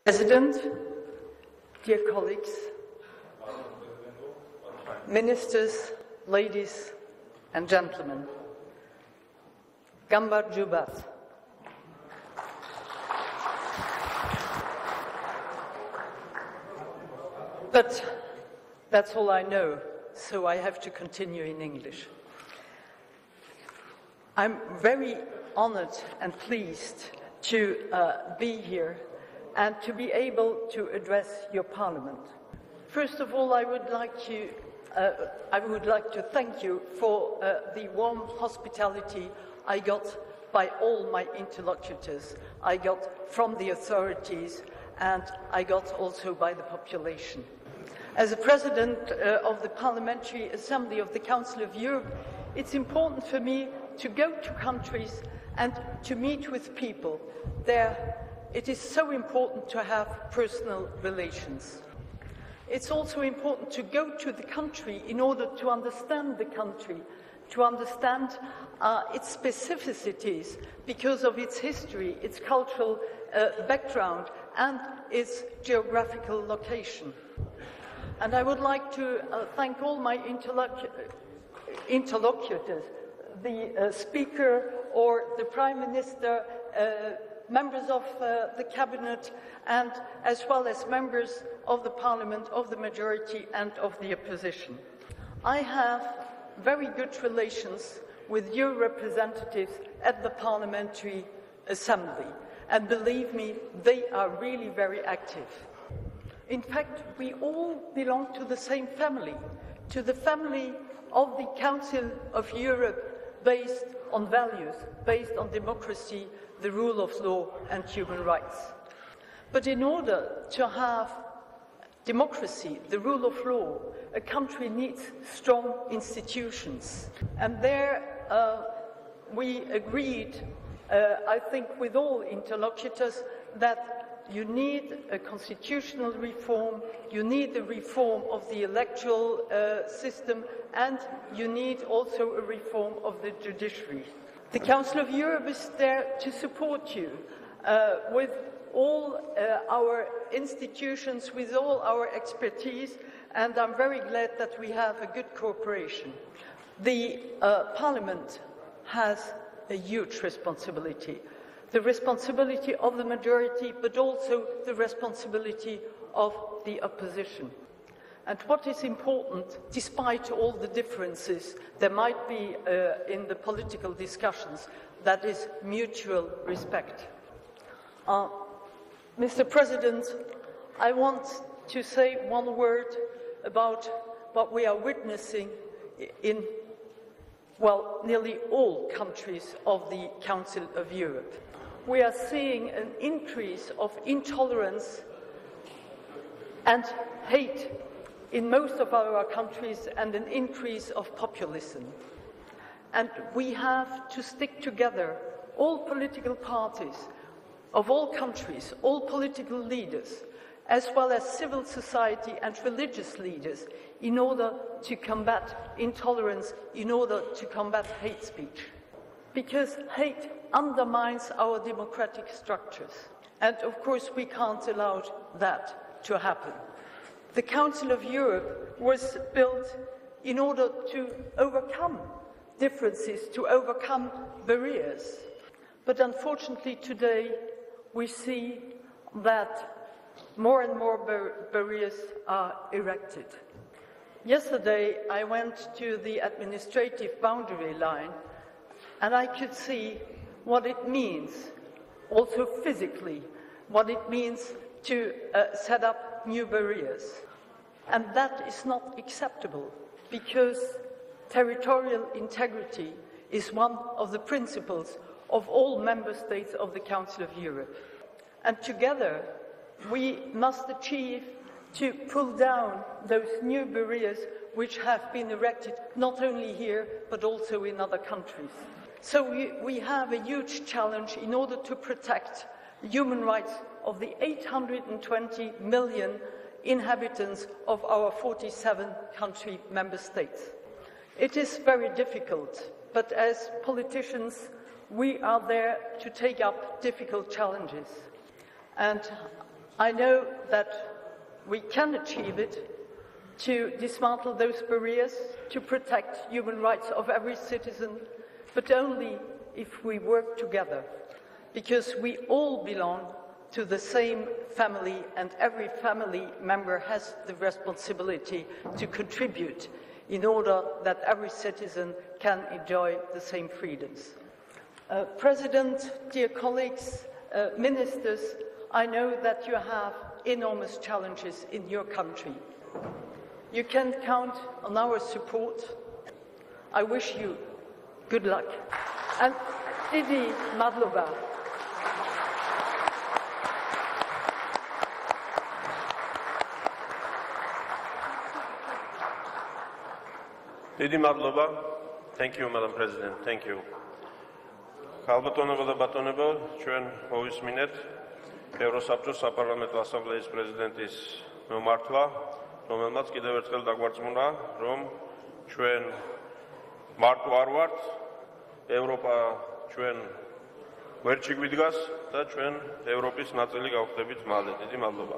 President, dear colleagues, ministers, ladies and gentlemen, Gambar Jubat. But that's all I know, so I have to continue in English. I'm very honored and pleased to be here and to be able to address your Parliament. First of all, I would like to thank you for the warm hospitality I got by all my interlocutors. I got from the authorities and I got also by the population. As a President of the Parliamentary Assembly of the Council of Europe, it's important for me to go to countries and to meet with people. It is so important to have personal relations. It's also important to go to the country in order to understand the country, to understand its specificities because of its history, its cultural background, and its geographical location. And I would like to thank all my interlocutors, the Speaker or the Prime Minister, members of the Cabinet, and as well as members of the Parliament, of the majority and of the opposition. I have very good relations with your representatives at the Parliamentary Assembly, and believe me, they are really very active. In fact, we all belong to the same family, to the family of the Council of Europe based on values, based on democracy, the rule of law and human rights. But in order to have democracy, the rule of law, a country needs strong institutions. And there we agreed, I think with all interlocutors, that you need a constitutional reform, you need a reform of the electoral system, and you need also a reform of the judiciary. The Council of Europe is there to support you with all our institutions, with all our expertise, and I'm very glad that we have a good cooperation. The Parliament has a huge responsibility. The responsibility of the majority, but also the responsibility of the opposition. And what is important, despite all the differences there might be in the political discussions, that is mutual respect. Mr. President, I want to say one word about what we are witnessing in, well, nearly all countries of the Council of Europe. We are seeing an increase of intolerance and hate in most of our countries and an increase of populism. And we have to stick together, all political parties of all countries, all political leaders, as well as civil society and religious leaders, in order to combat intolerance, in order to combat hate speech. Because hate undermines our democratic structures. And of course, we can't allow that to happen. The Council of Europe was built in order to overcome differences, to overcome barriers. But unfortunately today, we see that more and more barriers are erected. Yesterday, I went to the administrative boundary line, and I could see what it means, also physically, what it means to set up new barriers. And that is not acceptable, because territorial integrity is one of the principles of all member states of the Council of Europe. And together, we must achieve to pull down those new barriers which have been erected not only here, but also in other countries. So we have a huge challenge in order to protect human rights of the 820 million inhabitants of our 47-country member states. It is very difficult, but as politicians, we are there to take up difficult challenges. And I know that we can achieve it to dismantle those barriers, to protect human rights of every citizen, but only if we work together, because we all belong to the same family and every family member has the responsibility to contribute in order that every citizen can enjoy the same freedoms. President, dear colleagues, ministers, I know that you have enormous challenges in your country. You can count on our support. I wish you good luck. And Didi Madlova. Didi Madlova. Thank you, Madam President. Thank you. Ხალბატონებო და ბატონებო, ჩვენ მოვისმინეთ ევროსაბჭოს საპარლამენტო ასამბლეის პრეზიდენტის მიმართვა, რომელმაც კიდევ ერთხელ დაგვარწმუნა, რომ ჩვენ მარტო არ ვართ, ევროპა ჩვენ გვერდში გვიდგას და ჩვენ ევროპის ნაწილი გავხდებით მალე. დიდი მადლობა.